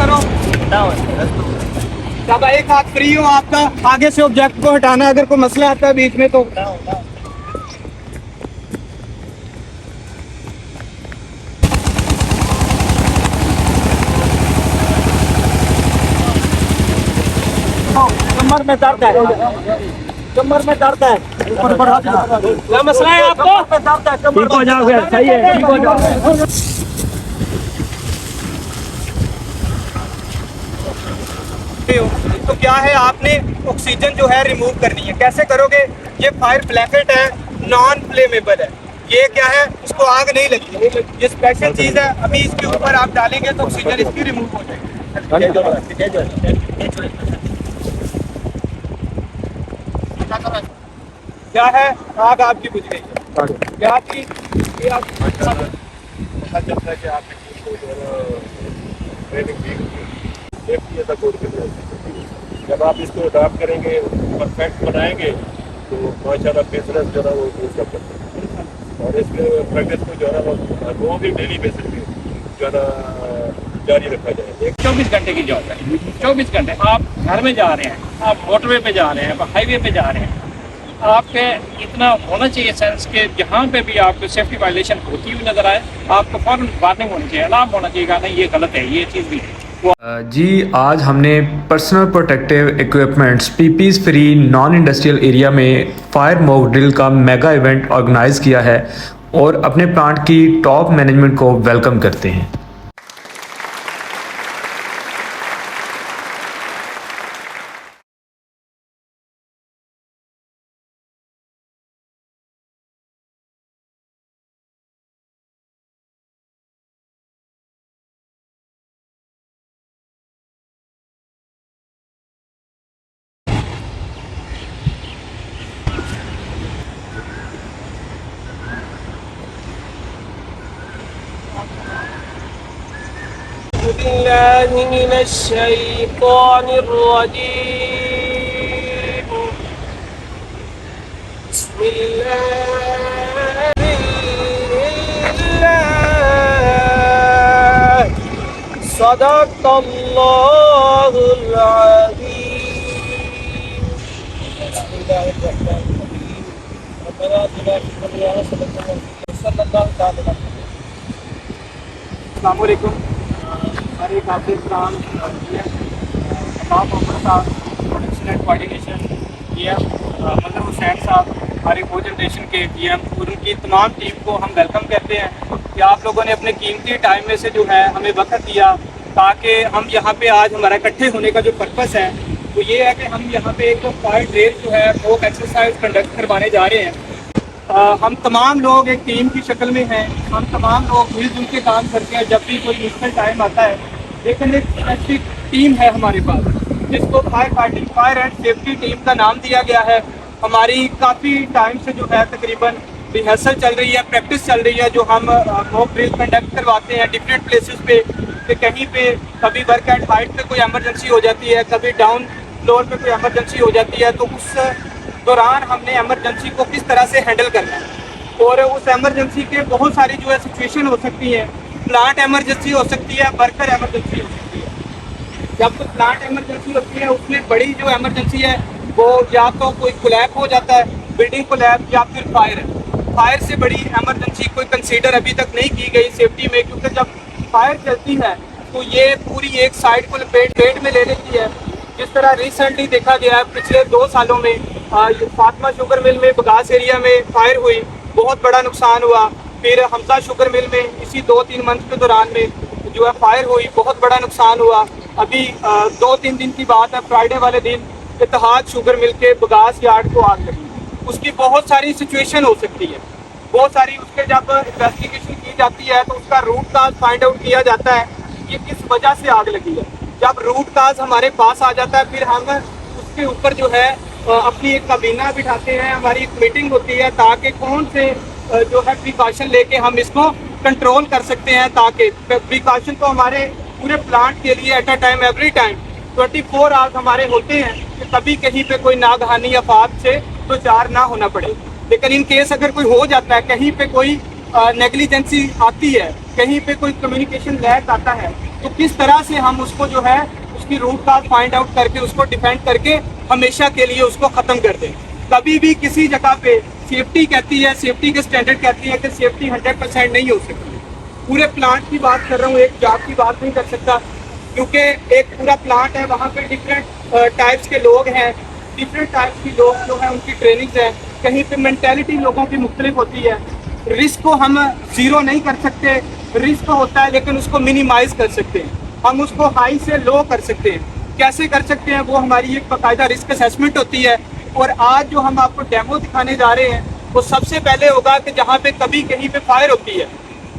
करो। जब एक हाथ फ्री हो आपका, आगे से ऑब्जेक्ट को हटाना, अगर कोई मसला आता है बीच में तो कमर में दर्द है, कमर में दर्द है, क्या मसला है आपको? ठीक हो जाओगे, सही है, ठीक हो जाओगे। तो क्या है, आपने ऑक्सीजन जो है रिमूव करनी है। कैसे करोगे? ये फायर ब्लैकेट है, नॉन फ्लेमेबल है। ये क्या है, इसको आग नहीं लगती, ये स्पेशल चीज है। अभी इसके ऊपर आप डालेंगे तो ऑक्सीजन इसकी रिमूव हो जाएगी। क्या है, आग आपकी बुझ गई है। क्या की जब आप इसको अडॉप्ट करेंगे, परफेक्ट बनाएंगे, तो माशाल्लाह बिजनेस जो है वो ग्रो कर सकते हैं। और इसमें प्रैक्टिस को जो है वो भी डेली बेसिस पे जो है जारी रखा जाए। 24 घंटे की जॉब है। 24 घंटे आप घर में जा रहे हैं, आप मोटरवे पे जा रहे हैं, आप हाईवे पे जा रहे हैं, आपके इतना होना चाहिए सेंस के जहाँ पे भी आपको सेफ्टी वायलेशन होती हुई नजर आए, आपको फौरन वार्निंग होनी चाहिए, अलार्म होना चाहिए कि नहीं ये गलत है, ये चीज़ भी है। जी, आज हमने personal protective equipments पीपीज़ free non industrial area में फायर मॉक ड्रिल का मेगा इवेंट ऑर्गेनाइज़ किया है और अपने प्लांट की टॉप मैनेजमेंट को वेलकम करते हैं। बिस्मिल्लाह मिनश शैतानिर रजीम। बिस्मिल्लाह सदक़ल्लाहुल अज़ीम। अस्सलामु अलैकुम। हमारे काफ़ी काम मोहम्मद साहब प्रोडक्शन एंड कोऑर्डिनेशन GM, मजहर हुसैन साहब हमारे को जनरेशन के GM, और उनकी तमाम टीम को हम वेलकम करते हैं कि आप लोगों ने अपने कीमती टाइम में से जो है हमें वक्त दिया, ताकि हम यहाँ पे आज हमारा इकट्ठे होने का जो पर्पस है वो ये है कि हम यहाँ पे एक फायर ड्रिल जो है वो एक्सरसाइज कंडक्ट करवाने जा रहे हैं। हम तमाम लोग एक टीम की शक्ल में हैं, हम तमाम लोग मिलजुल के काम करते हैं जब भी कोई मुश्किल टाइम आता है। लेकिन एक ऐसी टीम है हमारे पास जिसको fire fighting fire and safety team का नाम दिया गया है। हमारी काफ़ी टाइम से जो है तकरीबन रिहर्सल चल रही है, प्रैक्टिस चल रही है, जो हम मॉक ड्रिल कंडक्ट करवाते हैं डिफरेंट प्लेसेस पे। कि कहीं पे कभी वर्क एट हाइट पे कोई एमरजेंसी हो जाती है, कभी डाउन फ्लोर पे कोई एमरजेंसी हो जाती है, तो उस दौरान हमने एमरजेंसी को किस तरह से हैंडल करना है। और उस एमरजेंसी के बहुत सारी जो है सिचुएशन हो सकती है। प्लांट एमरजेंसी हो सकती है, वर्कर एमरजेंसी हो सकती है। जब तो प्लांट एमरजेंसी होती है उसमें बड़ी जो एमरजेंसी है वो या तो कोई कोलैप हो जाता है, बिल्डिंग कोलैप, या फिर फायर है। फायर से बड़ी एमरजेंसी कोई कंसीडर अभी तक नहीं की गई सेफ्टी में, क्योंकि जब फायर चलती है तो ये पूरी एक साइड को लपेट में ले लेती है। जिस तरह रिसेंटली देखा गया है पिछले 2 सालों में फातिमा शुगर मिल में बगास एरिया में फायर हुई, बहुत बड़ा नुकसान हुआ। फिर हमजा शुगर मिल में इसी 2-3 मंथ के दौरान में जो है फायर हुई, बहुत बड़ा नुकसान हुआ। अभी 2-3 दिन की बात है, फ्राइडे वाले दिन इत्तेहाद शुगर मिल के बगास यार्ड को आग लगी। उसकी बहुत सारी सिचुएशन हो सकती है, बहुत सारी। उसके जब इन्वेस्टिगेशन की जाती है तो उसका रूट काज फाइंड आउट किया जाता है ये किस वजह से आग लगी है। जब रूट काज हमारे पास आ जाता है फिर हम उसके ऊपर जो है अपनी एक काबीना बिठाते हैं, हमारी एक मीटिंग होती है ताकि कौन से जो है प्रिकॉशन लेके हम इसको कंट्रोल कर सकते हैं। ताकि प्रिकॉशन तो हमारे पूरे प्लांट के लिए eight a time every time 24 hours हमारे होते हैं कि कभी कहीं पे कोई नागहानी आफात से तो चार ना होना पड़े। लेकिन इन केस अगर कोई हो जाता है, कहीं पे कोई नेग्लिजेंसी आती है, कहीं पे कोई कम्युनिकेशन लैक आता है, तो किस तरह से हम उसको जो है उसकी रूट कॉज फाइंड आउट करके उसको डिफेंड करके हमेशा के लिए उसको ख़त्म कर दें। कभी भी किसी जगह पे सेफ्टी कहती है, सेफ्टी के स्टैंडर्ड कहती है कि सेफ्टी 100% नहीं हो सकती। पूरे प्लांट की बात कर रहा हूँ, एक जॉब की बात नहीं कर सकता, क्योंकि एक पूरा प्लांट है, वहाँ पे डिफरेंट टाइप्स के लोग हैं, डिफरेंट टाइप्स की लोग जो हैं उनकी ट्रेनिंग्स हैं, कहीं पे मेंटेलिटी लोगों की मुख्तलिफ होती है। रिस्क को हम ज़ीरो नहीं कर सकते, रिस्क होता है लेकिन उसको मिनिमाइज कर सकते हैं, हम उसको हाई से लो कर सकते हैं। कैसे कर सकते हैं, वो हमारी एक बाकायदा रिस्क असेसमेंट होती है। और आज जो हम आपको डेमो दिखाने जा रहे हैं वो सबसे पहले होगा कि जहाँ पे कभी कहीं पे फायर होती है,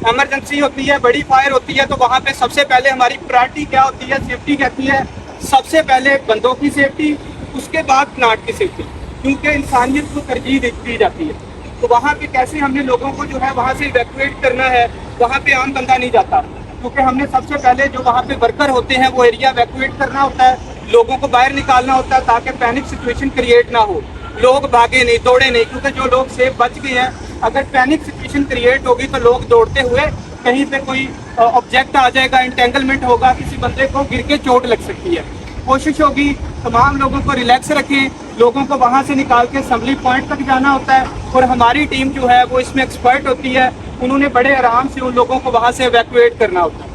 इमरजेंसी होती है, बड़ी फायर होती है, तो वहाँ पे सबसे पहले हमारी प्रायोरिटी क्या होती है, सेफ्टी कहती है सबसे पहले बंदों की सेफ्टी, उसके बाद प्लांट की सेफ्टी, क्योंकि इंसानियत को तरजीह दी जाती है। तो वहाँ पे कैसे हमने लोगों को जो है वहाँ से इवैक्यूएट करना है, वहाँ पे आम बंदा नहीं जाता, क्योंकि हमने सबसे पहले जो वहाँ पे वर्कर होते हैं वो एरिया इवैक्यूएट करना होता है, लोगों को बाहर निकालना होता है ताकि पैनिक सिचुएशन क्रिएट ना हो, लोग भागे नहीं, दौड़े नहीं, क्योंकि जो लोग सेफ बच गए हैं, अगर पैनिक सिचुएशन क्रिएट होगी तो लोग दौड़ते हुए कहीं पे कोई ऑब्जेक्ट आ जाएगा, इंटेंगलमेंट होगा, किसी बंदे को गिर के चोट लग सकती है। कोशिश होगी तमाम लोगों को रिलैक्स रखें, लोगों को वहाँ से निकाल के असम्बली पॉइंट तक जाना होता है, और हमारी टीम जो है वो इसमें एक्सपर्ट होती है, उन्होंने बड़े आराम से उन लोगों को वहाँ से इवैक्यूएट करना होता है।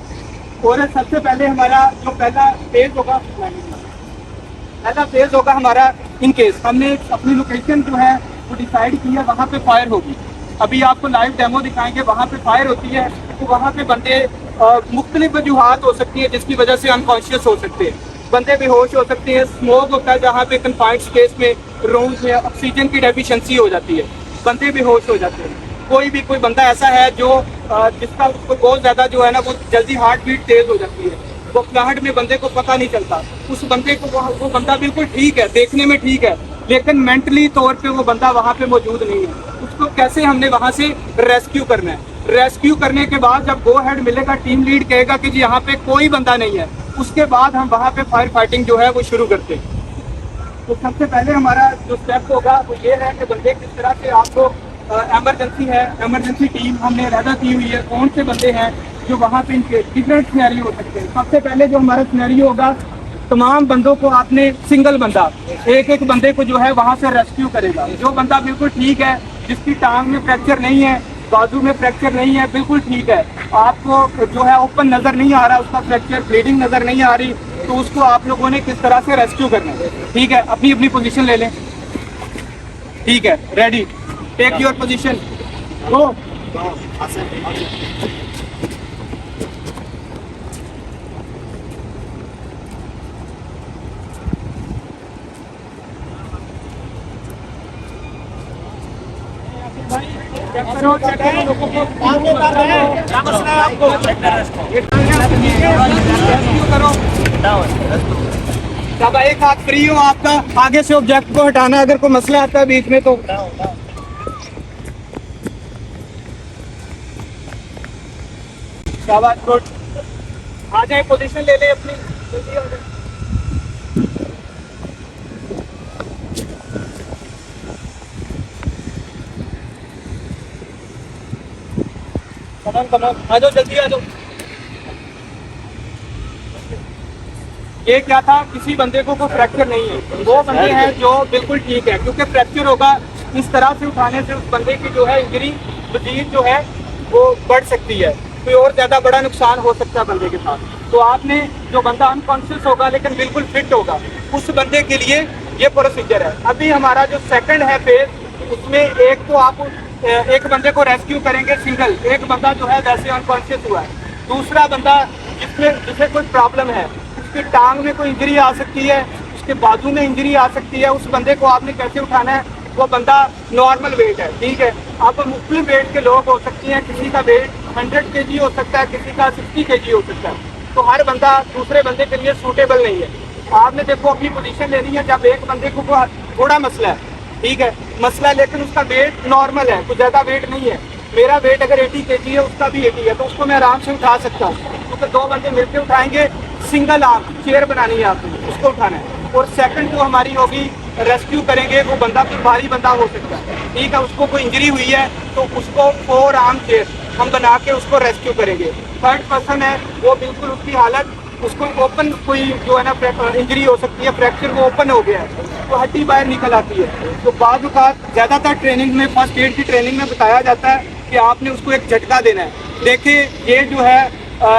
और सबसे पहले हमारा जो पहला फेज होगा हमारा, इन केस हमने अपनी लोकेशन जो है वो डिसाइड की है, वहाँ पे फायर होगी। अभी आपको लाइव डेमो दिखाएंगे, वहाँ पे फायर होती है, तो वहाँ पे बंदे मुख्तलिफ वजूहात हो सकती है जिसकी वजह से अनकॉन्शियस हो सकते हैं, बंदे बेहोश हो सकते हैं, स्मोक होता है जहाँ पे कन्फाइंड स्पेस में रूम्स में ऑक्सीजन की डेफिशिएंसी हो जाती है, बंदे बेहोश हो जाते हैं। कोई बंदा ऐसा है जो जिसका बहुत ज़्यादा जो है ना वो जल्दी हार्ट बीट तेज़ हो जाती है, वो फ्लड में बंदे को पता नहीं चलता, उस बंदे को वो बंदा बिल्कुल ठीक है, देखने में ठीक है, लेकिन मेंटली तौर पे वो बंदा वहाँ पे मौजूद नहीं है। उसको कैसे हमने वहाँ से रेस्क्यू करना है, रेस्क्यू करने के बाद जब गो हेड मिलेगा, टीम लीड कहेगा कि जी यहाँ पे कोई बंदा नहीं है, उसके बाद हम वहाँ पे फायर फाइटिंग जो है वो शुरू करते हैं। तो सबसे पहले हमारा जो स्टेप होगा वो ये है कि बंदे किस तरह से आपको एमरजेंसी है, एमरजेंसी टीम हमने रैदा की हुई है, कौन से बंदे हैं जो वहाँ पे इनके डिफरेंट सिनेरियो हो सकते हैं। सबसे पहले जो हमारा सिनेरियो होगा, तमाम बंदों को आपने सिंगल बंदा एक बंदे को जो है वहाँ से रेस्क्यू करेगा। जो बंदा बिल्कुल ठीक है, जिसकी टांग में फ्रैक्चर नहीं है, बाजू में फ्रैक्चर नहीं है, बिल्कुल ठीक है, आपको जो है ओपन नज़र नहीं आ रहा, उसका फ्रैक्चर ब्लीडिंग नज़र नहीं आ रही, तो उसको आप लोगों ने किस तरह से रेस्क्यू करना है। ठीक है, अपनी अपनी पोजीशन ले लें। ठीक है, रेडी, टेक योर पोजीशन, गो। जब एक हाथ फ्री हो आपका, आगे से ऑब्जेक्ट को हटाना, अगर कोई मसला आता है बीच में तो शाबाश, गुड। आ जाए, पोजीशन ले ले अपनी, जल्दी आ जाए। कम ऑन, आ जाओ, जल्दी आ जाओ। ये क्या था, किसी बंदे को कोई फ्रैक्चर नहीं है, वो बंदे हैं जो बिल्कुल ठीक है, क्योंकि फ्रैक्चर होगा इस तरह से उठाने से उस बंदे की जो है इंजरी मजीद जो है वो बढ़ सकती है, कोई और ज़्यादा बड़ा नुकसान हो सकता है बंदे के साथ। तो आपने जो बंदा अनकॉन्शियस होगा लेकिन बिल्कुल फिट होगा, उस बंदे के लिए ये प्रोसीजर है। अभी हमारा जो सेकंड है फेज, उसमें एक तो आप एक बंदे को रेस्क्यू करेंगे सिंगल, एक बंदा जो है वैसे अनकॉन्शियस हुआ है, दूसरा बंदा जिसे कोई प्रॉब्लम है, उसकी टांग में कोई इंजरी आ सकती है, उसके बाजू में इंजरी आ सकती है, उस बंदे को आपने कैसे उठाना है, वो बंदा नॉर्मल वेट है, ठीक है। आप मुख्तलिफ वेट के लोग हो सकते हैं, किसी का वेट 100 kg हो सकता है, किसी का 60 kg हो सकता है, तो हर बंदा दूसरे बंदे के लिए सूटेबल नहीं है। आपने देखो अपनी पोजीशन लेनी है, जब एक बंदे को थोड़ा मसला है, ठीक है, मसला है, लेकिन उसका वेट नॉर्मल है, कुछ ज़्यादा वेट नहीं है, मेरा वेट अगर 80 kg है, उसका भी 80 है, तो उसको मैं आराम से उठा सकता हूँ, क्योंकि दो बंदे मिलकर उठाएंगे, सिंगल आर्म चेयर बनानी है आपको, उसको उठाना है। और सेकंड जो हमारी होगी रेस्क्यू करेंगे वो बंदा फिर भारी बंदा हो सकता है, ठीक है। उसको कोई इंजरी हुई है तो उसको 4 आर्म चेयर हम बना के उसको रेस्क्यू करेंगे। थर्ड पर्सन है वो बिल्कुल उसकी हालत, उसको ओपन कोई जो है ना इंजरी हो सकती है, फ्रैक्चर वो ओपन हो गया है तो हड्डी बाहर निकल आती है। तो बाद ज़्यादातर ट्रेनिंग में, फर्स्ट एड की ट्रेनिंग में बताया जाता है कि आपने उसको एक झटका देना है। देखिए ये जो है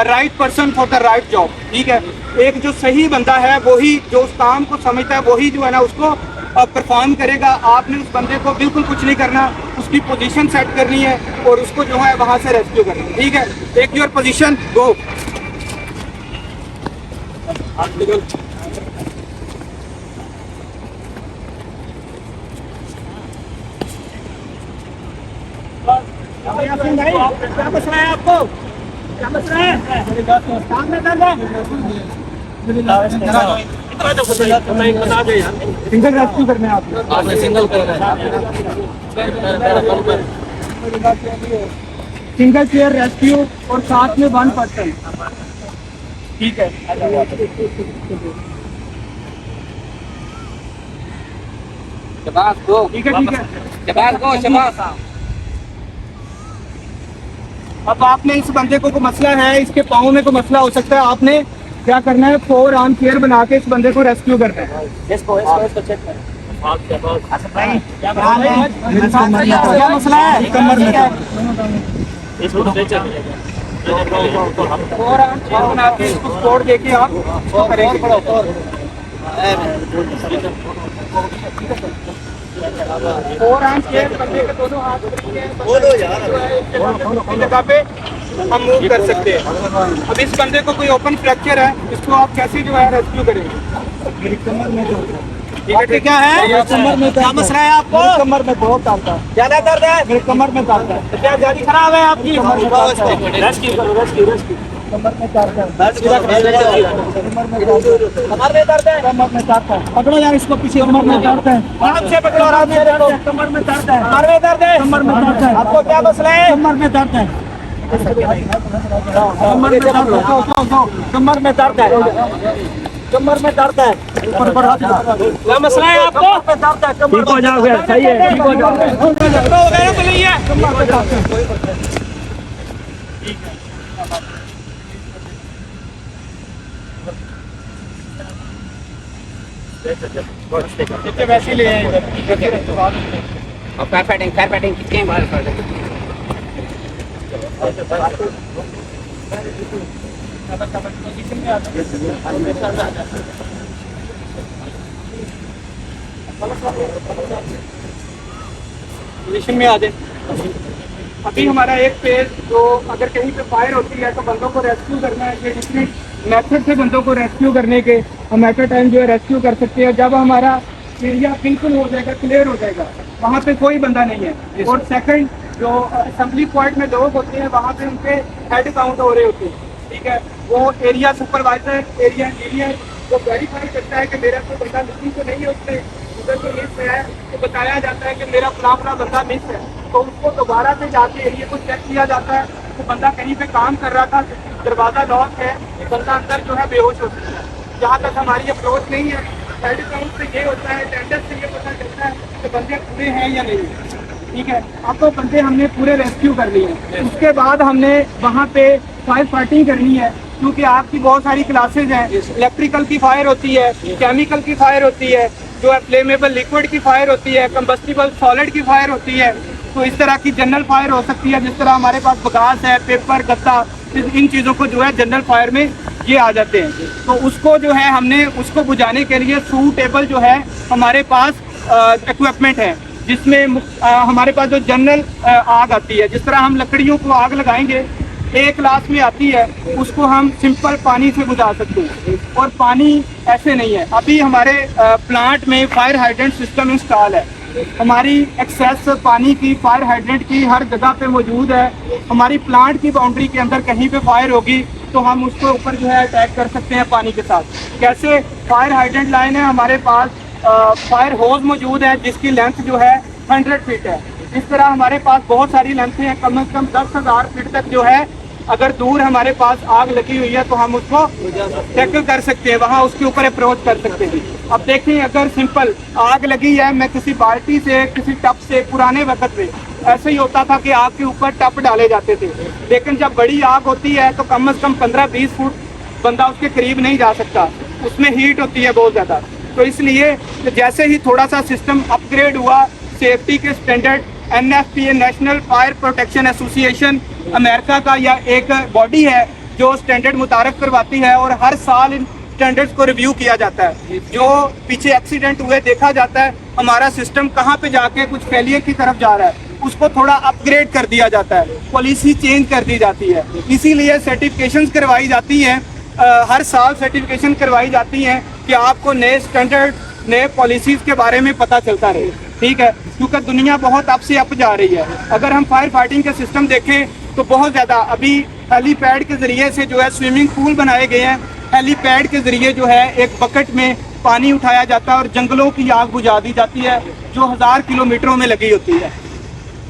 right person for the right job, ठीक है। एक जो सही बंदा है वही जो उस काम को समझता है वही जो है ना उसको परफॉर्म करेगा। आपने उस बंदे को बिल्कुल कुछ नहीं करना, उसकी पोजीशन सेट करनी है और उसको जो है वहाँ से रेस्क्यू करना है, ठीक है। टेक योर पोजीशन, गो। क्या मसला है आपको? क्या मसला है? काम में दर्द है? सिंगल रेस्क्यू करना है आपने? सिंगल सिंगल चेयर रेस्क्यू और साथ में 1 पर्सन, ठीक है। ठीक है। अब आपने इस बंदे को मसला है, इसके पाँव में कोई मसला हो सकता है, आपने क्या करना है 4 आर्म चेयर बना के इस बंदे को रेस्क्यू करना है। इसको चेक करें। क्या मसला है? कमर में 4 आर्म चेयर बना के इसको सपोर्ट देके आप इसको करेंगे। 4 आर्म चेयर बंदे के दोनों हाथ जगह पे हम मूव कर सकते हैं। अब इस बंदे को कोई ओपन फ्रैक्चर है, इसको आप कैसे जो है रेस्क्यू करेंगे? मेरी कमर में क्या है? कमर में क्या मसला है आपको? कमर में बहुत दर्द है। क्या दर्द है? मेरी कमर में दर्द है। क्या गाड़ी खराब है आपकी? रेस्क्यू करो, रेस्क्यू। कमर में दर्द है। कमर में दर्द है। कमर में दर्द है। कमर में दर्द है। पकड़ो यार इसको पीछे। कमर में दर्द है। आराम से पकड़ो, आराम से पकड़ो। कमर में दर्द है। कमर में दर्द है। कमर में दर्द है। आपको क्या मसला है? कमर में दर्द है। कमर में दर्द है। कमर में दर्द है। कमर में दर्द है। क्या मसला है आपको? दर्द है। ठीक हो जाओगे, सही है, ठीक हो जाओगे। वगैरह तो नहीं है। कमर में दर्द है। वैसे ही ले फायर फाइटिंग पोजीशन में आ जाए। अभी हमारा एक पेज जो अगर कहीं पे फायर होती है तो बंदों को रेस्क्यू करना है, ये डिफरेंट मेथड से बंदों को रेस्क्यू करने के हम एट अ टाइम जो है रेस्क्यू कर सकते हैं। जब हमारा एरिया बिल्कुल हो जाएगा, क्लियर हो जाएगा, वहाँ पे कोई बंदा नहीं है। और सेकंड जो असेंबली पॉइंट में लोग होते हैं वहाँ पे उनके हेड काउंट हो रहे होते हैं, ठीक है। वो एरिया सुपरवाइजर, एरिया इंजीनियर वो वेरीफाई करता है कि मेरा कोई बंदा मिसिंग तो नहीं है, उसमें उधर कोई मिस है तो बताया जाता है कि मेरा फलाना बंदा मिस है, तो उसको दोबारा से जाके एरिया को चेक किया जाता है। तो बंदा कहीं पे काम कर रहा था, दरवाजा लॉक है, बंदा अंदर जो है बेहोश हो सकता है। जहाँ तक हमारी अप्रोच नहीं है, हेड काउंट से ये होता है, अटेंडेंस से ये पता चलता है कि बंदे पूरे हैं या नहीं, ठीक है। अब तो बंदे हमने पूरे रेस्क्यू कर लिए हैं। उसके बाद हमने वहाँ पे फायर फाइटिंग करनी है, क्योंकि आपकी बहुत सारी क्लासेज हैं। इलेक्ट्रिकल की फायर होती है, केमिकल की फायर होती है, जो है फ्लेमेबल लिक्विड की फायर होती है, कंबस्टिबल सॉलिड की फायर होती है। तो इस तरह की जनरल फायर हो सकती है, जिस तरह हमारे पास बगास है, पेपर, गत्ता, इन चीज़ों को जो है जनरल फायर में ये आ जाते हैं। तो उसको जो है हमने उसको बुझाने के लिए सूटेबल जो है हमारे पास इक्विपमेंट है, जिसमें हमारे पास जो जनरल आग आती है, जिस तरह हम लकड़ियों को आग लगाएंगे, एक क्लास में आती है, उसको हम सिंपल पानी से बुझा सकते हैं। और पानी ऐसे नहीं है। अभी हमारे प्लांट में फायर हाइड्रेंट सिस्टम इंस्टॉल है। हमारी एक्सेस पानी की, फायर हाइड्रेंट की हर जगह पे मौजूद है। हमारी प्लांट की बाउंड्री के अंदर कहीं पे फायर होगी तो हम उसको ऊपर जो है अटैक कर सकते हैं पानी के साथ। कैसे? फायर हाइड्रेंट लाइन है हमारे पास, फायर होज मौजूद है जिसकी लेंथ जो है 100 फीट है। इस तरह हमारे पास बहुत सारी लेंथ हैं, कम से कम 10,000 फीट तक जो है अगर दूर हमारे पास आग लगी हुई है तो हम उसको टैकल कर सकते हैं, वहाँ उसके ऊपर अप्रोच कर सकते हैं। अब देखें, अगर सिंपल आग लगी है, मैं किसी बाल्टी से, किसी टब से, पुराने वक्त में ऐसे ही होता था कि आग के ऊपर टब डाले जाते थे, लेकिन जब बड़ी आग होती है तो कम से कम 15-20 फुट बंदा उसके करीब नहीं जा सकता, उसमें हीट होती है बहुत ज़्यादा। तो इसलिए जैसे ही थोड़ा सा सिस्टम अपग्रेड हुआ, सेफ्टी के standard, NFPA national fire protection association America का या एक बॉडी है जो स्टैंडर्ड मुतारफ करवाती है, और हर साल इन स्टैंडर्ड्स को रिव्यू किया जाता है। जो पीछे एक्सीडेंट हुए देखा जाता है, हमारा सिस्टम कहाँ पे जाके कुछ फेलियर की तरफ जा रहा है, उसको थोड़ा अपग्रेड कर दिया जाता है, पॉलिसी चेंज कर दी जाती है। इसीलिए सर्टिफिकेशंस करवाई जाती हैं, हर साल सर्टिफिकेशन करवाई जाती हैं कि आपको नए स्टैंडर्ड, नए पॉलिसीज के बारे में पता चलता रहे, ठीक है, क्योंकि दुनिया बहुत अप से अप जा रही है। अगर हम फायर फाइटिंग के सिस्टम देखें तो बहुत ज़्यादा अभी हेलीपैड के ज़रिए से जो है स्विमिंग पूल बनाए गए हैं, हेलीपैड के ज़रिए जो है एक बकेट में पानी उठाया जाता है और जंगलों की आग बुझा दी जाती है जो 1000 किलोमीटरों में लगी होती है।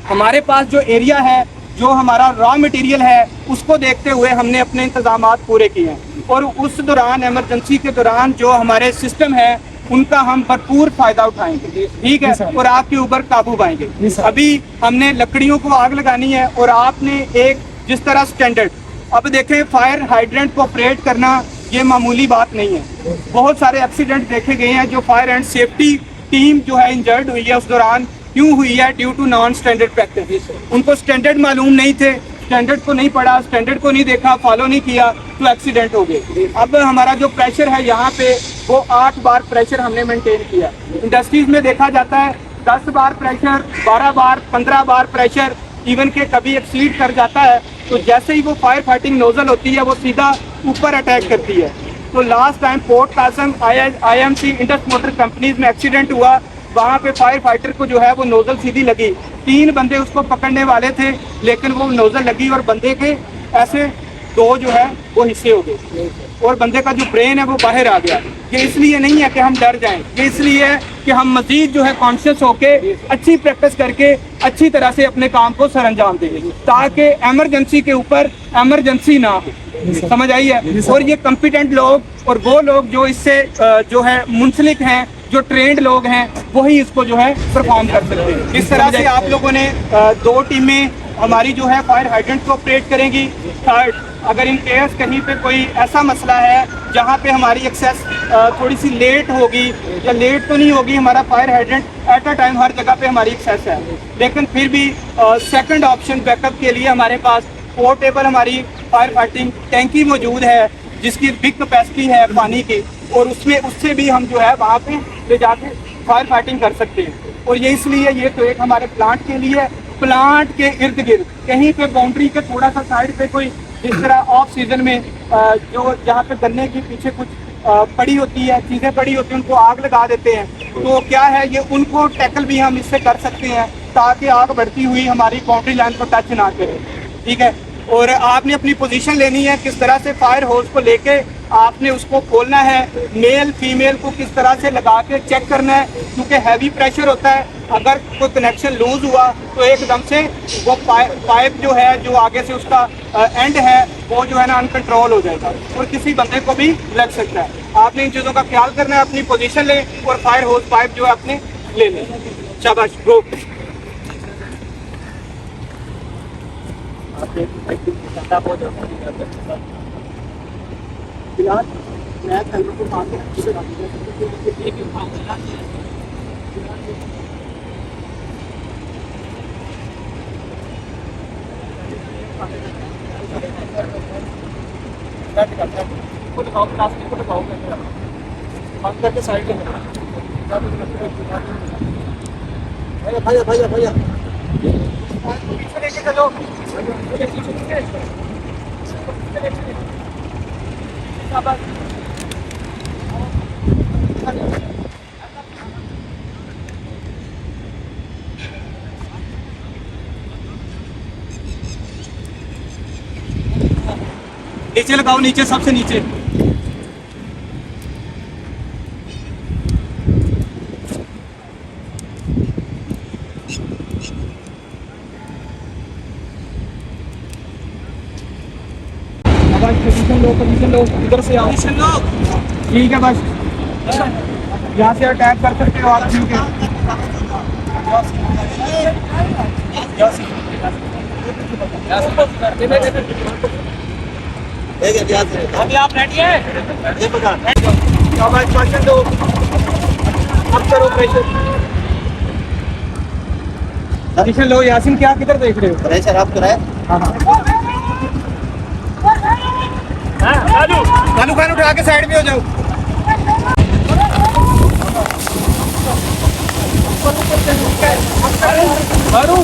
हमारे पास जो एरिया है, जो हमारा रॉ मटेरियल है, उसको देखते हुए हमने अपने इंतजामात पूरे किए हैं, और उस दौरान इमरजेंसी के दौरान जो हमारे सिस्टम है उनका हम भरपूर फायदा उठाएंगे, ठीक है, और आपके ऊपर काबू पाएंगे। अभी हमने लकड़ियों को आग लगानी है और आपने एक जिस तरह स्टैंडर्ड, अब देखें फायर हाइड्रेंट को ऑपरेट करना ये मामूली बात नहीं है। बहुत सारे एक्सीडेंट देखे गए हैं जो फायर एंड सेफ्टी टीम जो है इंजर्ड हुई है, उस दौरान क्यों हुई है? Due to non standard practice. उनको स्टैंडर्ड मालूम नहीं थे, स्टैंडर्ड को नहीं पढ़ा, स्टैंडर्ड को नहीं देखा, फॉलो नहीं किया, तो एक्सीडेंट हो गए। अब हमारा जो प्रेशर है यहाँ पे वो 8 बार प्रेशर हमने मेंटेन किया। इंडस्ट्रीज में देखा जाता है 10 बार प्रेशर, 12 बार, 15 बार प्रेशर, इवन के कभी एक्सीड कर जाता है। तो जैसे ही वो फायर फाइटिंग नोजल होती है वो सीधा ऊपर अटैक करती है। तो last time port Qasim IMC Indus motor companies में एक्सीडेंट हुआ, वहाँ पे फायर फाइटर को जो है वो नोजल सीधी लगी, 3 बंदे उसको पकड़ने वाले थे, लेकिन वो नोजल लगी और बंदे के ऐसे 2 जो है वो हिस्से हो गए और बंदे का जो ब्रेन है वो बाहर आ गया। ये इसलिए नहीं है कि हम डर जाएं, ये इसलिए है कि हम मजीद जो है कॉन्शियस होके अच्छी प्रैक्टिस करके अच्छी तरह से अपने काम को सर अंजाम दें, ताकि एमरजेंसी के ऊपर एमरजेंसी ना हो। समझ आई है? और ये कॉम्पिटेंट लोग और वो लोग जो इससे जो है मुंसलिक हैं, जो ट्रेंड लोग हैं, वही इसको जो है परफॉर्म कर सकते हैं। इस तरह से आप लोगों ने 2 टीमें हमारी जो है फायर हाइड्रेंट को ऑपरेट करेंगी। थर्ड, अगर इन केस कहीं पे कोई ऐसा मसला है जहाँ पे हमारी एक्सेस थोड़ी सी लेट होगी, या लेट तो नहीं होगी, हमारा fire hydrant at a time हर जगह पे हमारी एक्सेस है, लेकिन फिर भी सेकंड ऑप्शन बैकअप के लिए हमारे पास पोर्टेबल हमारी फायर फाइटिंग टैंकी मौजूद है जिसकी बिग कैपेसिटी है पानी की, और उससे भी हम जो है वहाँ पे ले जाके फायर फाइटिंग कर सकते हैं। और ये इसलिए ये तो एक हमारे प्लांट के लिए, प्लांट के इर्द गिर्द कहीं पे बाउंड्री के थोड़ा सा साइड पे कोई जिस तरह ऑफ सीजन में जो जहाँ पे गन्ने के पीछे कुछ पड़ी होती है, चीज़ें पड़ी होती हैं, उनको आग लगा देते हैं। तो क्या है, ये उनको टैकल भी हम इससे कर सकते हैं ताकि आग बढ़ती हुई हमारी बाउंड्री लाइन को टच ना करे, ठीक है। और आपने अपनी पोजीशन लेनी है, किस तरह से फायर होस को लेके आपने उसको खोलना है, मेल फीमेल को किस तरह से लगा के चेक करना है, क्योंकि हैवी प्रेशर होता है। अगर कोई कनेक्शन लूज हुआ तो एकदम से वो पाइप जो है, जो आगे से उसका एंड है, वो जो है ना अनकंट्रोल हो जाएगा और किसी बंदे को भी लग सकता है। आपने इन चीज़ों का ख्याल करना है, अपनी पोजीशन लें और फायर होस पाइप जो है अपने ले लें। शाबाश ब्रो। फिलहाल मैं को दिखाओ, प्लास्टिक को दिखाओ, बंद करके साइड में भैया पीछे लेके चलो। नीचे लगाओ, नीचे, सबसे नीचे। पोजीशन लो, इधर से आओ, ठीक है बस यहाँ से अटैक कर सकते हो आप, ठीक है। अभी आप रेडी है? पोजीशन दो, अब करो प्रेशर, पोजीशन लो। यासीन क्या किधर देख रहे हो? प्रेशर आप कराए। कालू खान उठा के साइड में हो जाओ। मारू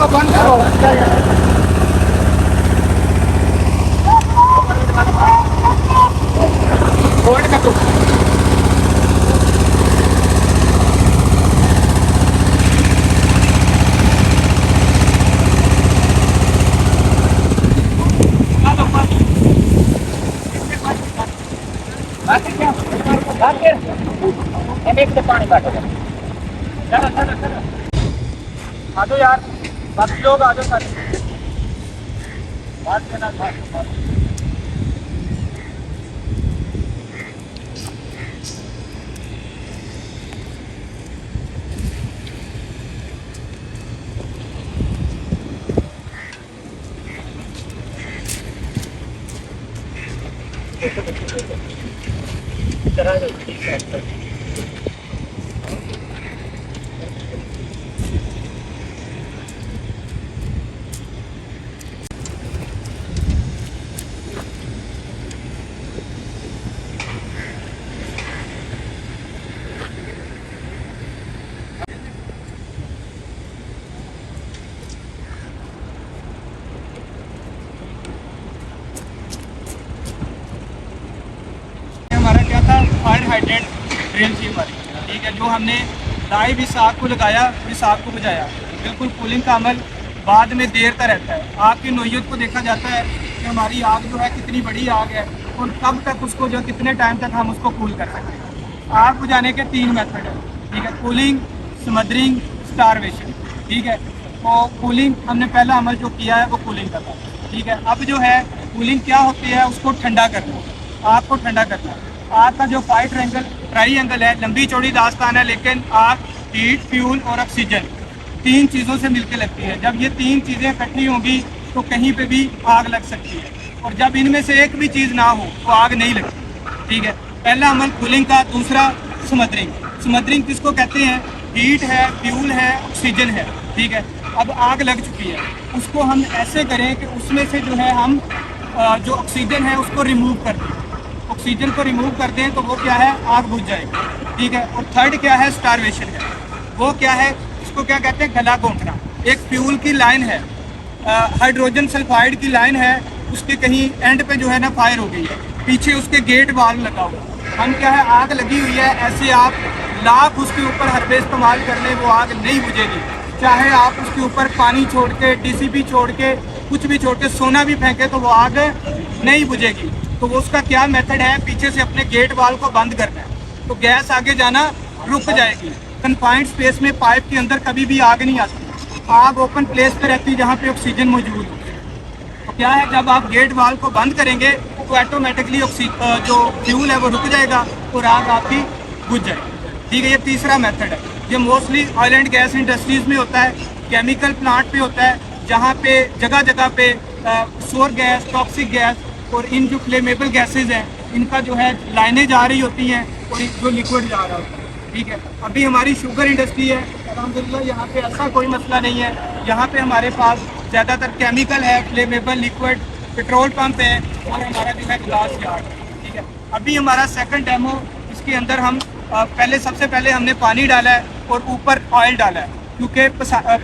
बंद करो। होल्ड कर दो। पानी काटो, आ जाओ यार, बाकी लोग आ जाओ सारे। बात करना था। हमारा क्या था, फायर हाइड्रेंट ड्रिल थी हमारी, ठीक है। जो हमने लाइव इस आग को लगाया, इस आग को बुझाया। बिल्कुल कूलिंग का अमल बाद में देर तक रहता है। आग की नोयत को देखा जाता है कि हमारी आग जो है कितनी बड़ी आग है और कब तक उसको जो कितने टाइम तक हम उसको कूल कर सकते हैं। आग बुझाने के 3 मेथड है, ठीक है। कूलिंग, स्मदरिंग, स्टारवेशन, ठीक है। तो कूलिंग हमने पहला अमल जो किया है वो कूलिंग का था, ठीक है। अब जो है कूलिंग क्या होती है, उसको ठंडा करना, आग को ठंडा करना। आग का जो ट्राई एंगल है, लंबी चौड़ी दास्तान है, लेकिन आग हीट, फ्यूल और ऑक्सीजन 3 चीज़ों से मिलकर लगती है। जब ये 3 चीज़ें इकट्ठी होंगी तो कहीं पे भी आग लग सकती है, और जब इनमें से एक भी चीज़ ना हो तो आग नहीं लगती, ठीक है। पहला अमल कूलिंग का। दूसरा स्मदरिंग। स्मदरिंग किसको कहते हैं? हीट है, फ्यूल है, ऑक्सीजन है, ठीक है। अब आग लग चुकी है, उसको हम ऐसे करें कि उसमें से जो है हम जो ऑक्सीजन है उसको रिमूव कर दें। ऑक्सीजन को रिमूव कर दें तो वो क्या है, आग बुझ जाएगी, ठीक है। और थर्ड क्या है, स्टारवेशन है। वो क्या है, इसको क्या कहते हैं, गला घोंटना। एक फ्यूल की लाइन है, हाइड्रोजन सल्फाइड की लाइन है, उसके कहीं एंड पे जो है ना फायर हो गई है, पीछे उसके गेट वाल्व लगा हुआ। हम क्या है, आग लगी हुई है, ऐसे आप लाख उसके ऊपर हरबे इस्तेमाल कर लें वो आग नहीं बुझेगी। चाहे आप उसके ऊपर पानी छोड़ के, DCP छोड़ के, कुछ भी छोड़ के, सोना भी फेंके तो वो आग नहीं बुझेगी। तो वो उसका क्या मेथड है, पीछे से अपने गेट वाल को बंद करना है, तो गैस आगे जाना रुक जाएगी। कन्फाइंड स्पेस में पाइप के अंदर कभी भी आग नहीं आती, आग ओपन प्लेस पे रहती है जहाँ पे ऑक्सीजन मौजूद हो। तो क्या है, जब आप गेट वाल को बंद करेंगे तो ऑटोमेटिकली जो फ्यूल है वो रुक जाएगा और आग आपकी बुझ जाएगी, ठीक है। ये तीसरा मेथड है, ये mostly oil and gas industries में होता है। केमिकल प्लांट पे होता है, जहाँ पे जगह जगह पे सोर गैस, टॉक्सिक गैस और इन जो फ्लेमेबल गैसेज हैं इनका जो है लाइनें जा रही होती हैं और जो लिक्विड जा रहा होता है। ठीक है, अभी हमारी शुगर इंडस्ट्री है, अल्हम्दुलिल्लाह यहाँ पे ऐसा कोई मसला नहीं है। यहाँ पे हमारे पास ज़्यादातर केमिकल है, फ्लेमेबल लिक्विड, पेट्रोल पंप है और हमारा जो है ग्लास यार्ड है। ठीक है, अभी हमारा सेकंड डेमो, इसके अंदर हम सबसे पहले हमने पानी डाला है और ऊपर ऑयल डाला है, क्योंकि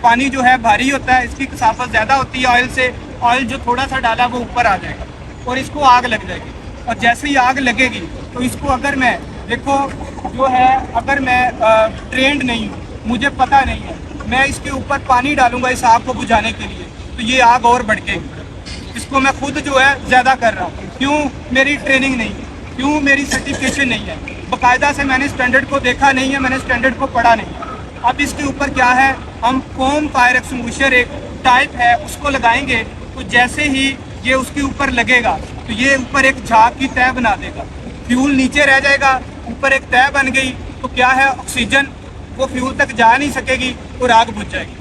पानी जो है भारी होता है, इसकी कसाफत ज़्यादा होती है ऑयल से। ऑयल जो थोड़ा सा डाला वो ऊपर आ जाएगा और इसको आग लग जाएगी। और जैसे ही आग लगेगी तो इसको अगर मैं देखो जो है, अगर मैं ट्रेंड नहीं हूँ, मुझे पता नहीं है, मैं इसके ऊपर पानी डालूंगा इस आग को बुझाने के लिए, तो ये आग और भड़केगी। इसको मैं खुद जो है ज़्यादा कर रहा हूँ। क्यों? मेरी ट्रेनिंग नहीं है, क्यों मेरी सर्टिफिकेशन नहीं है, बाकायदा से मैंने स्टैंडर्ड को देखा नहीं है, मैंने स्टैंडर्ड को पढ़ा नहीं है। अब इसके ऊपर क्या है, हम फोम फायर एक्सटिंग्विशर एक टाइप है उसको लगाएंगे, तो जैसे ही ये उसके ऊपर लगेगा तो ये ऊपर एक झाग की तह बना देगा, फ्यूल नीचे रह जाएगा, ऊपर एक तह बन गई, तो क्या है ऑक्सीजन वो फ्यूल तक जा नहीं सकेगी और आग बुझ जाएगी।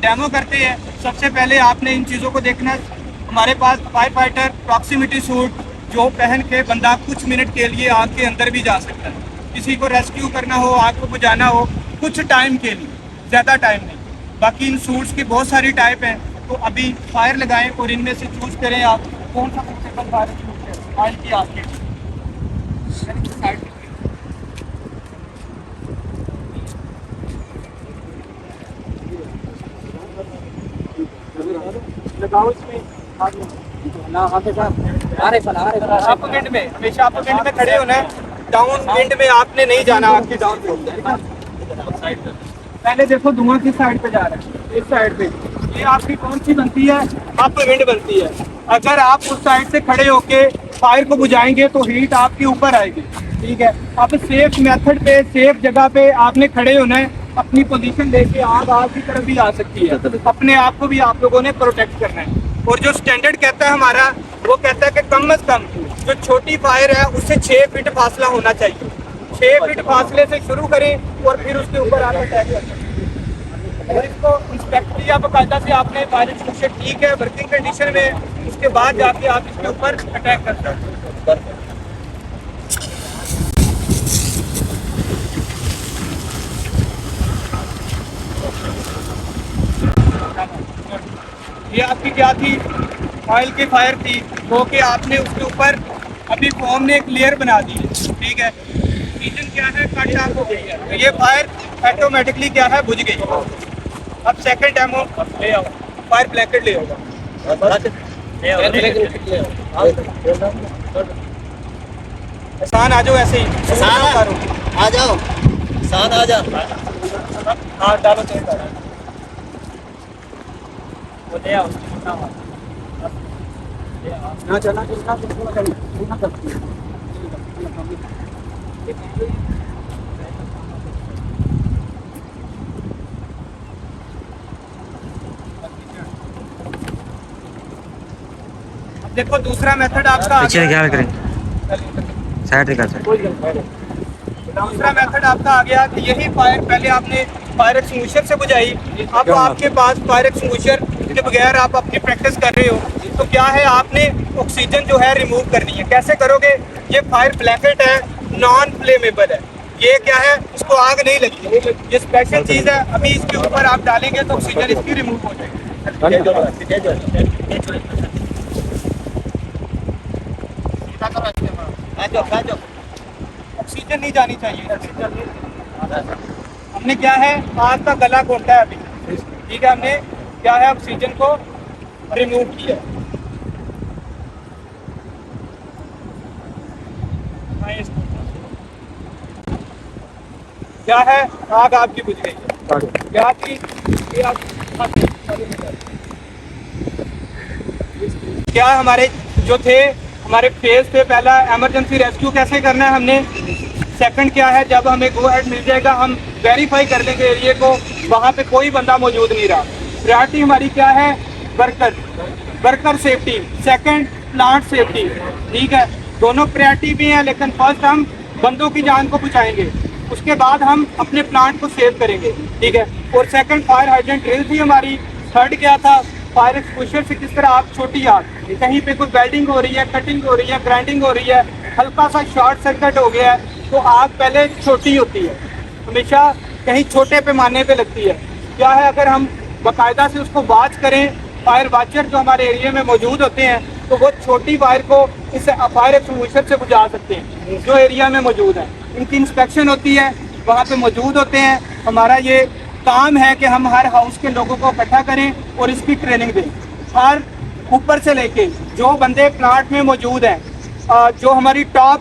डेमो करते हैं। सबसे पहले आपने इन चीज़ों को देखना है। हमारे पास फायर फाइटर प्रॉक्सिमिटी सूट जो पहन के बंदा कुछ मिनट के लिए आग के अंदर भी जा सकता है। किसी को रेस्क्यू करना हो, आग को बुझाना हो, कुछ टाइम के लिए, ज़्यादा टाइम नहीं। बाकी इन सूट्स की बहुत सारी टाइप हैं, तो अभी फायर लगाएं और इनमें से चूज़ करें आप कौन सा सूटेबल फायर सूट है ऑयल की आग के लिए। लगाओ इसमें अप विंड में, हमेशा अप विंड में खड़े होना है, डाउन विंड में आपने नहीं जाना। आपकी डाउन पहले देखो धुआं किस साइड पे जा रहा है, इस साइड पे। ये आपकी कौन सी बनती है? अप विंड बनती है। अगर आप उस साइड से खड़े होके फायर को बुझाएंगे तो हीट आपके ऊपर आएगी। ठीक है, अब सेफ मेथड पे, सेफ जगह पे आपने खड़े होना है, अपनी पोजीशन लेके आग की तरफ भी आ सकती है, अपने आप को भी आप लोगों ने प्रोटेक्ट करना है। और जो स्टैंडर्ड कहता है हमारा, वो कहता है कि कम से कम जो छोटी फायर है उससे 6 फीट फासला होना चाहिए। 6 फीट फासले से शुरू करें और फिर उसके ऊपर आप अटैक करें। और इसको इंस्पेक्ट किया बाकायदा से आपने, फायर एक्सटिंग्विशर ठीक है वर्किंग कंडीशन में, उसके बाद जाके आप इसके ऊपर अटैक कर सकते हैं। ये आपकी क्या थी? ऑयल की फायर थी, वो कि आपने उसके ऊपर अभी फोम ने एक लेयर बना दी है। ठीक है, इंजन क्या है, कट ऑफ हो गई है, तो ये फायर ऑटोमेटिकली क्या है, बुझ गई। अब सेकंड डेमो ले आओ, फायर ब्लैंकेट ले आओ, आसान आ जाओ, ऐसे ही आ जाओ, साथ आ जा। हाँ डालो, तेल डालो, वो ले आओ। ना चलना देखो दूसरा मेथड आपका पीछे ख्याल करें, साइड निकाल सकते। दूसरा मेथड आपका आ गया कि यही फायर पहले आपने फायर एक्सटिंग्विशर से बुझाई, अब आपके पास फायर एक्सटिंग्विशर के बगैर आप अपनी प्रैक्टिस कर रहे हो, तो क्या है, आपने ऑक्सीजन जो है रिमूव करनी है। कैसे करोगे? ये फायर ब्लैंकेट है, नॉन फ्लेमेबल है, ये क्या है, इसको आग नहीं लगती, ये स्पेशल चीज़ है। अभी इसके ऊपर आप डालेंगे तो ऑक्सीजन इसकी रिमूव हो जाएगी। ऑक्सीजन नहीं जानी चाहिए। हमने क्या है, आग का गला घोटा है अभी। ठीक है, हमने क्या है, ऑक्सीजन को रिमूव किया। क्या है, आग आपकी बुझ गई है। क्या की क्या हमारे जो थे, हमारे फेज थे, पहला इमरजेंसी रेस्क्यू कैसे करना है हमने, सेकंड क्या है, जब हमें गो हेड मिल जाएगा हम वेरीफाई कर लेंगे एरिया को, वहाँ पे कोई बंदा मौजूद नहीं रहा। प्रायोरिटी हमारी क्या है, worker safety, second plant safety. ठीक है, दोनों प्रायोरिटी भी हैं, लेकिन फर्स्ट हम बंदों की जान को बचाएंगे। उसके बाद हम अपने प्लांट को सेव करेंगे, ठीक है। और सेकंड फायर हाइड्रेंट ड्रिल थी हमारी। थर्ड क्या था, फायर एक्सपोजर से किस तरह आग, छोटी आग, कहीं पे कोई वेल्डिंग हो रही है, कटिंग हो रही है, ग्राइंडिंग हो रही है, हल्का सा शॉर्ट सर्किट हो गया है तो आग पहले छोटी होती है, हमेशा कहीं छोटे पैमाने पे लगती है। क्या है, अगर हम बाकायदा से उसको वॉच करें, फायर वॉचर जो हमारे एरिया में मौजूद होते हैं, तो वो छोटी फायर को इस फायर एक्सटिंग्विशर से बुझा सकते हैं जो एरिया में मौजूद है। इनकी इंस्पेक्शन होती है, वहाँ पे मौजूद होते हैं। हमारा ये काम है कि हम हर हाउस के लोगों को इकट्ठा करें और इसकी ट्रेनिंग दें। हर ऊपर से लेके जो बंदे प्लांट में मौजूद हैं, जो हमारी टॉप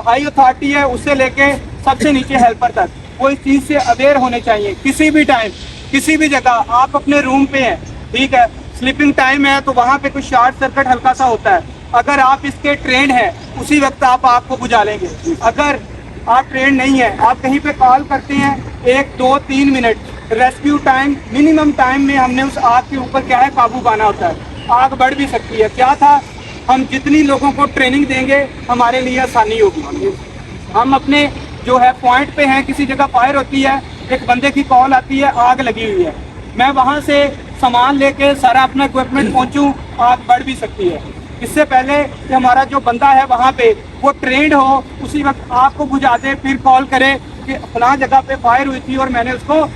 हाई अथॉरिटी है, उससे लेके सबसे नीचे हेल्पर तक, वो इस चीज़ से अवेयर होने चाहिए। किसी भी टाइम, किसी भी जगह, आप अपने रूम पे हैं, ठीक है, स्लीपिंग टाइम है, तो वहाँ पे कुछ शॉर्ट सर्किट हल्का सा होता है, अगर आप इसके ट्रेंड हैं, उसी वक्त आप आग को बुझा लेंगे। अगर आप ट्रेंड नहीं है, आप कहीं पे कॉल करते हैं, 1, 2, 3 minute rescue time, minimum time में हमने उस आग के ऊपर क्या है काबू पाना होता है। आग बढ़ भी सकती है। क्या था, हम जितनी लोगों को ट्रेनिंग देंगे हमारे लिए आसानी होगी। हम अपने जो है पॉइंट पे हैं, किसी जगह फायर होती है, एक बंदे की कॉल आती है, आग लगी हुई है, मैं वहाँ से सामान लेके सारा अपना इक्विपमेंट पहुँचूँ, आग बढ़ भी सकती है। इससे पहले कि हमारा जो बंदा है वहाँ पे वो ट्रेंड हो, उसी वक्त आग को बुझा दे, फिर कॉल करे कि फलां जगह पे फायर हुई थी और मैंने उसको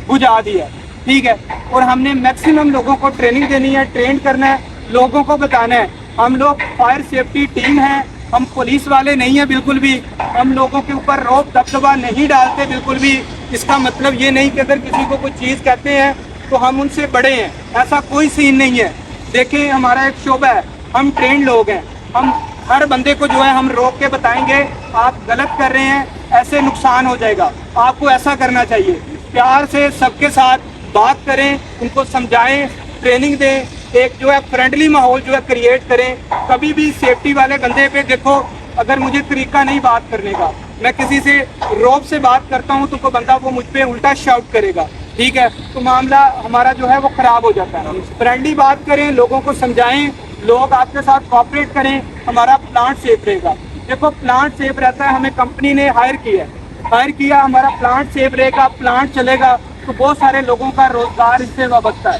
बुझा दिया, ठीक है। और हमने मैक्सिमम लोगों को ट्रेनिंग देनी है, ट्रेन करना है, लोगों को बताना है। हम लोग फायर सेफ्टी टीम है, हम पुलिस वाले नहीं है बिल्कुल भी, हम लोगों के ऊपर रौब दबदबा नहीं डालते बिल्कुल भी। इसका मतलब ये नहीं कि अगर किसी को कोई चीज़ कहते हैं तो हम उनसे बड़े हैं, ऐसा कोई सीन नहीं है। देखें, हमारा एक शोबा है, हम ट्रेंड लोग हैं, हम हर बंदे को जो है हम रोक के बताएंगे आप गलत कर रहे हैं, ऐसे नुकसान हो जाएगा, आपको ऐसा करना चाहिए। प्यार से सबके साथ बात करें, उनको समझाएं, ट्रेनिंग दें, एक जो है फ्रेंडली माहौल जो है क्रिएट करें। कभी भी सेफ्टी वाले बंदे पे देखो, अगर मुझे तरीका नहीं बात करने का, मैं किसी से रौब से बात करता हूँ तो कोई बंदा वो मुझ पे उल्टा शाउट करेगा, ठीक है, तो मामला हमारा जो है वो खराब हो जाता है। फ्रेंडली बात करें, लोगों को समझाएं, लोग आपके साथ कोऑपरेट करें, हमारा प्लांट सेफ रहेगा। देखो, प्लांट सेफ रहता है, हमें कंपनी ने हायर किया, हमारा प्लांट सेफ रहेगा, प्लांट चलेगा तो बहुत सारे लोगों का रोजगार इससे वाबस्ता है।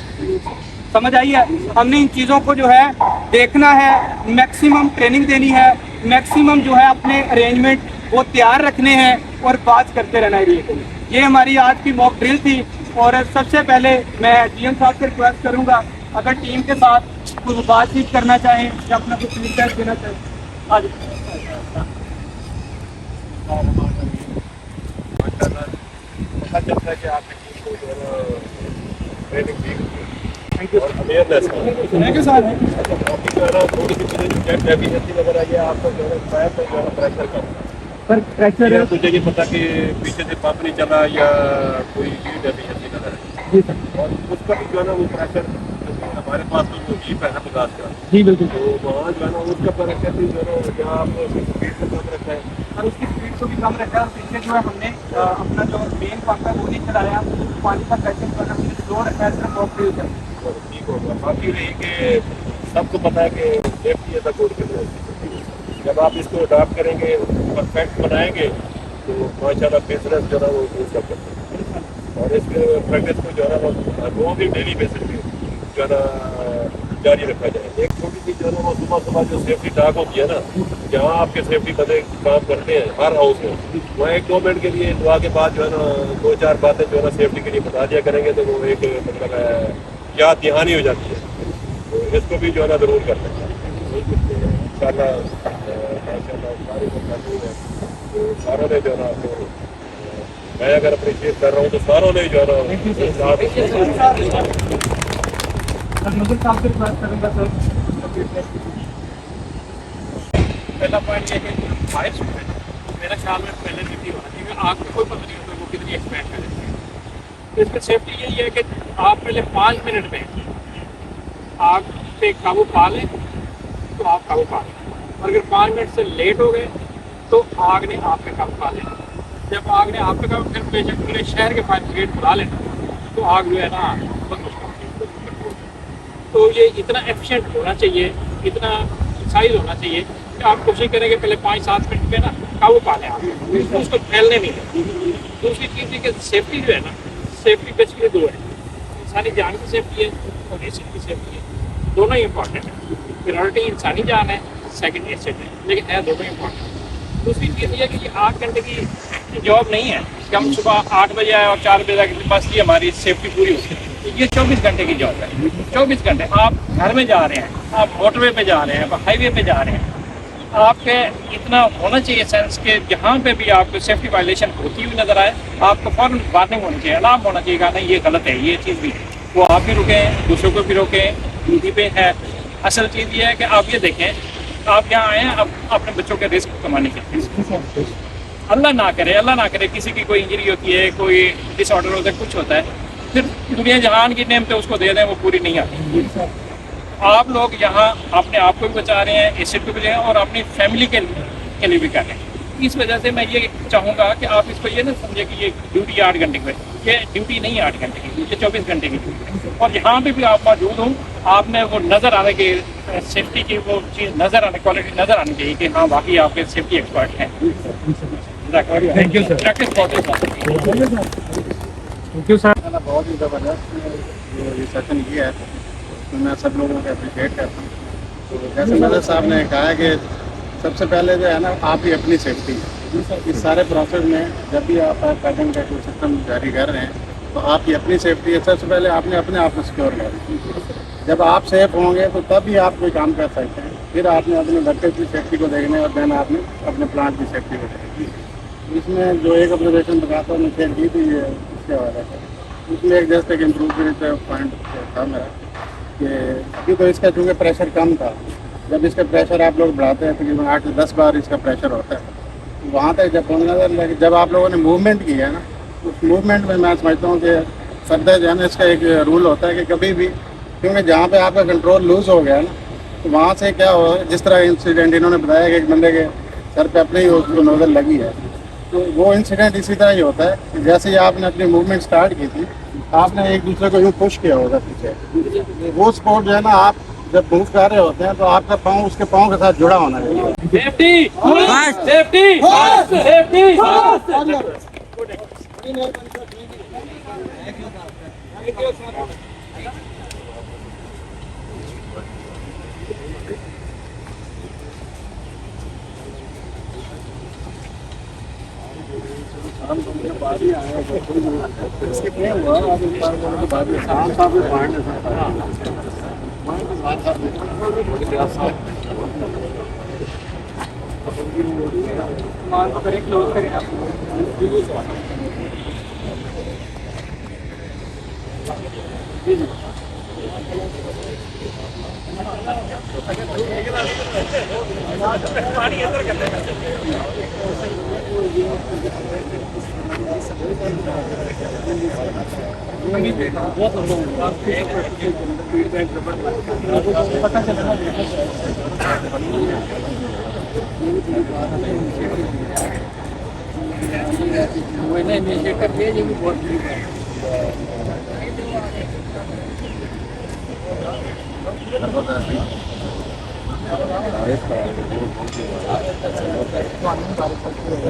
समझ आई है? हमने इन चीज़ों को जो है देखना है, मैक्सिमम ट्रेनिंग देनी है, मैक्सिमम जो है अपने अरेंजमेंट वो तैयार रखने हैं और बात करते रहना है। ये हमारी आज की मॉक ड्रिल थी। और सबसे पहले मैं GM साहब से रिक्वेस्ट करूँगा, अगर टीम के साथ कुछ बातचीत करना चाहें या अपना कुछ फीडबैक देना चाहें। आज पता चलता है कि आपने टीम को training the, thank you, awareness thank you sir. आपकी जो है ना थोड़ी सी चीज़ें डेफिनेटली नजर आई है आपको, जो है फायर पर जो है प्रेशर कम, पर फ्रैक्चर है, मुझे ये पता कि पीछे से पंप नहीं चला या कोई लीड डेफिनेटली नजर है जी सर। और उसका भी जो है ना वो प्रेशर हमारे पास तो जीप है ना 50 का, जी बिल्कुल। तो वहाँ जो है ना उसका प्रेशर भी जो है ना जहाँ आपने उसकी स्पीड से कम रखा है, और उसकी स्पीड को भी कम रखा है। और पीछे जो है हमने अपना जो मेन पंप है वो नहीं चलाया, पानी का प्रेशर जो है ना हमने स्लो रखा है, सिर्फ ऑफ ड्रिल कर। तो ठीक होगा। बाकी नहीं कि सबको पता है कि सेफ्टी है गुड के, जब आप इसको अडॉप्ट करेंगे, परफेक्ट बनाएंगे तो माशाल्लाह बिजनेस जो है वो बूस्ट अप करता है। और इस प्रैक्टिस को जो है ना वो भी डेली बेसिस पे जो है ना जारी रखा जाए। एक छोटी सी जो है ना वो सुबह जो सेफ्टी टॉक होती है ना, जहाँ आपके सेफ्टी बंदे काम करते हैं हर हाउस में, वहाँ 1-2 मिनट के लिए दुआ के बाद जो है ना 2-4 बातें जो है ना सेफ्टी के लिए बता दिया करेंगे तो वो एक मतलब याद दहानी हो जाती है। तो इसको भी जो है ना ज़रूर करते हैं इंशाल्लाह। माशाल्लाह सारे लोग मौजूद हैं, तो सारों ने जो है ना आपको, मैं अगर अप्रिशिएट कर रहा हूँ तो सारों ने जो है ना नजर साहब से रिक्वेस्ट करूँगा सर। पहला पॉइंट ये है कि फायर स्टूडेंट मेरा ख्याल में पहले से भी होना चाहिए, क्योंकि आग में कोई पता नहीं होता वो कितनी एक्सपेंड कर देती है। तो इसकी सेफ्टी यही है कि आप पहले 5 मिनट में आग पे काबू पा लें तो आप काबू पा लें, और अगर 5 मिनट से लेट हो गए तो आग ने आप पे काबू पा लेना। जब आग ने आप पे काबू, फिर बेशक पूरे शहर के फायर ब्रिगेड बुला लेना तो आग जो है ना बहुत मुश्किल होती है। तो ये इतना एफिशिएंट होना चाहिए, इतना साइज होना चाहिए कि आप कोशिश करेंगे पहले 5-7 मिनट पे ना काबू पा लें आप, उसको फैलने नहीं दें। दूसरी चीज़ है कि सेफ्टी जो है ना, सेफ्टी बेसिकली दो है, इंसानी जान की सेफ्टी है और एसिड की सेफ्टी है, दोनों ही इंपॉर्टेंट है। प्रायोरिटी इंसानी जान है, सेकंड एसिड है, लेकिन है दोनों इंपॉर्टेंट। दूसरी चीज़ ये है कि 8 घंटे की जॉब नहीं है कि हम सुबह 8 बजे आए और 4 बजे तक बस ये हमारी सेफ्टी पूरी होती है। ये 24 घंटे की जॉब है। 24 घंटे आप घर में जा रहे हैं, आप मोटरवे पे जा रहे हैं, आप हाईवे पे जा रहे हैं, आपके इतना होना चाहिए सेंस कि जहाँ पे भी आपको सेफ्टी वायलेशन होती हुई नजर आए, आपको फौरन वार्निंग होनी चाहिए, अलार्म होना चाहिए कि नहीं ये गलत है, ये चीज़ भी है। वो आप भी रुकें, दूसरों को भी रोकें, ड्यूटी पे है। असल चीज़ ये है कि आप ये देखें, आप यहाँ आए हैं अब अपने बच्चों के रिस्क कमाने के लिए। अल्लाह ना करे किसी की कोई इंजरी होती है, कोई डिसऑर्डर होता है, कुछ होता है, फिर दुनिया जहान की नेम पे उसको दे दें, वो पूरी नहीं आती। आप लोग यहाँ अपने आप को भी बचा रहे हैं, एसिड को भी बचा रहे हैं और अपनी फैमिली के लिए भी कर रहे हैं। इस वजह से मैं ये चाहूँगा कि आप इसको ये ना समझे कि ये ड्यूटी 8 घंटे की, ये ड्यूटी नहीं है 8 घंटे की, ये 24 घंटे की ड्यूटी है। और जहाँ पे भी आप मौजूद हों, आपने वो नज़र आने की सेफ्टी की वो चीज़ नज़र आने, क्वालिटी नज़र आनी चाहिए कि हाँ वाकई आपके सेफ्टी एक्सपर्ट हैं। Thank you sir. Thank you sir. बहुत ही ज़बरदस्त ये सेशन किया है, तो मैं सब लोगों को अप्रिशिएट करता हूँ। तो जैसे मदर साहब ने कहा कि सबसे पहले जो है ना आपकी अपनी सेफ्टी है। इस सारे प्रोसेस में जब भी आप पैटर्न का कोई सिस्टम जारी कर रहे हैं तो आपकी अपनी सेफ्टी है। सबसे पहले आपने अपने आप को सिक्योर करना। जब आप सेफ होंगे तो तब ही आप कोई काम कर सकते हैं। फिर आपने अपने वर्कर्स की सेफ्टी को देखना है और देन आपने अपने प्लांट की सेफ्टी को देखनी है। इसमें जो एक ऑब्जर्वेशन बताता हूँ, मैं की थी ये इसके हवाले से, उसमें एक जस्ट एक इम्प्रूवमेंट पॉइंट था मेरा कि अभी तो इसका चूँकि प्रेशर कम था, जब इसका प्रेशर आप लोग बढ़ाते हैं तकरीबन 8 से 10 बार इसका प्रेशर होता है, तो वहाँ तक जब पहुँचना था, लेकिन जब आप लोगों ने मूवमेंट की है ना, उस मूवमेंट में मैं समझता हूँ कि फर्दर जो है ना इसका एक रूल होता है कि कभी भी, क्योंकि जहाँ पे आपका कंट्रोल लूज़ हो गया ना, तो वहाँ से क्या हो, जिस तरह इंसिडेंट इन्होंने बताया कि एक बंदे के सर पे अपने ही उसको नोजल लगी है, तो वो इंसिडेंट इसी तरह ही होता है कि जैसे ही आपने अपनी मूवमेंट स्टार्ट की थी, आपने एक दूसरे को यूँ पुश किया होगा पीछे। वो स्पोर्ट जो है ना, आप जब मूव कर रहे होते हैं तो आपका पाँव उसके पाँव के साथ जुड़ा होना चाहिए। Safety safety safety. मान को करें, क्लोज करें आप। पता चला ना वो इनिशिएटिव है, ये भी बहुत